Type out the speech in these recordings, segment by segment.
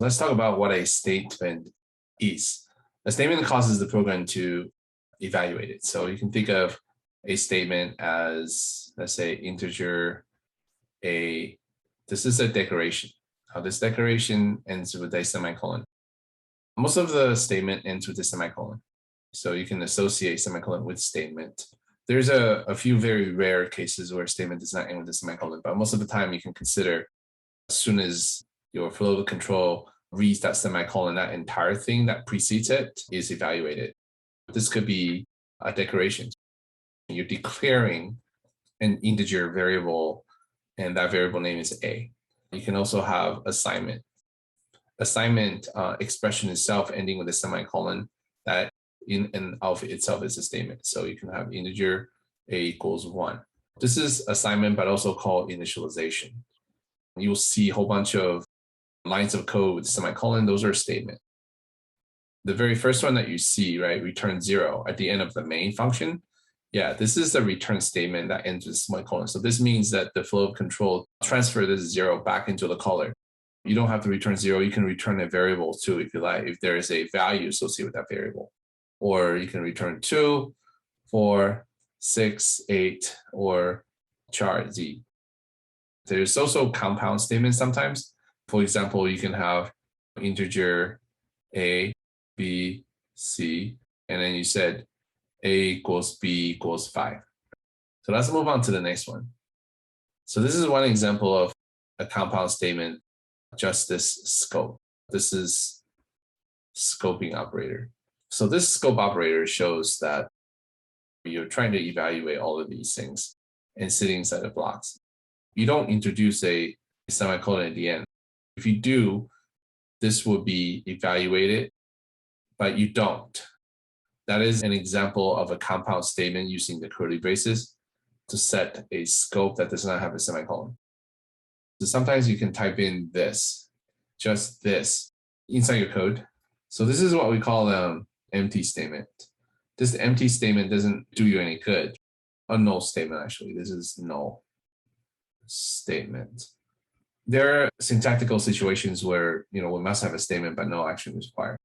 Let's talk about what a statement is. A statement causes the program to evaluate it. So you can think of a statement as, let's say, integer a, this is a declaration. This declaration ends with a semicolon. Most of the statement ends with a semicolon. So you can associate semicolon with statement. There's a few very rare cases where a statement does not end with a semicolon, but most of the time you can consider as soon as your flow of control reads that semicolon, that entire thing that precedes it is evaluated. This could be a declaration. You're declaring an integer variable, and that variable name is A. You can also have assignment. Assignment expression itself ending with a semicolon that in and of itself is a statement. So you can have integer A equals 1. This is assignment, but also called initialization. You'll see a whole bunch of lines of code with semicolon. Those are statements. The very first one that you see, right, return 0 at the end of the main function. Yeah, this is the return statement that ends with semicolon. So this means that the flow of control transfer this 0 back into the caller. You don't have to return 0. You can return a variable too, if you like, if there is a value associated with that variable. Or you can return 2, 4, 6, 8, or char z. There's also compound statements sometimes. For example, you can have integer a, b, c, and then you said a equals b equals 5. So let's move on to the next one. So this is one example of a compound statement, just this scope. This is scoping operator. So this scope operator shows that you're trying to evaluate all of these things and sitting inside of blocks. You don't introduce a semicolon at the end. If you do, this will be evaluated, but you don't. That is an example of a compound statement using the curly braces to set a scope that does not have a semicolon. So sometimes you can type in this, just this, inside your code. So this is what we call an empty statement. This empty statement doesn't do you any good. A null statement, actually. This is null statement. There are syntactical situations where we must have a statement, but no action is required.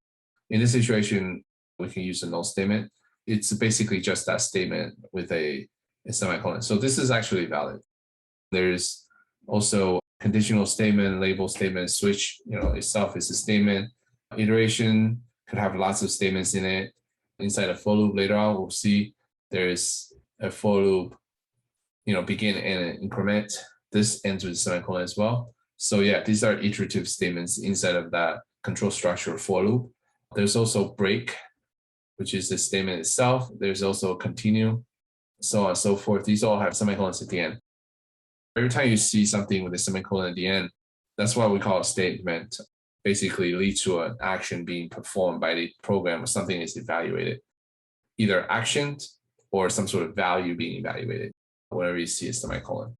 In this situation, we can use a null statement. It's basically just that statement with a semicolon. So this is actually valid. There's also conditional statement, label statement, switch, itself is a statement. Iteration could have lots of statements in it. Inside a for loop later on, we'll see there's a for loop, begin and increment. This ends with a semicolon as well. So yeah, these are iterative statements inside of that control structure for loop. There's also break, which is the statement itself. There's also continue, so on and so forth. These all have semicolons at the end. Every time you see something with a semicolon at the end, that's what we call a statement. Basically leads to an action being performed by the program or something is evaluated. Either action or some sort of value being evaluated whenever you see a semicolon.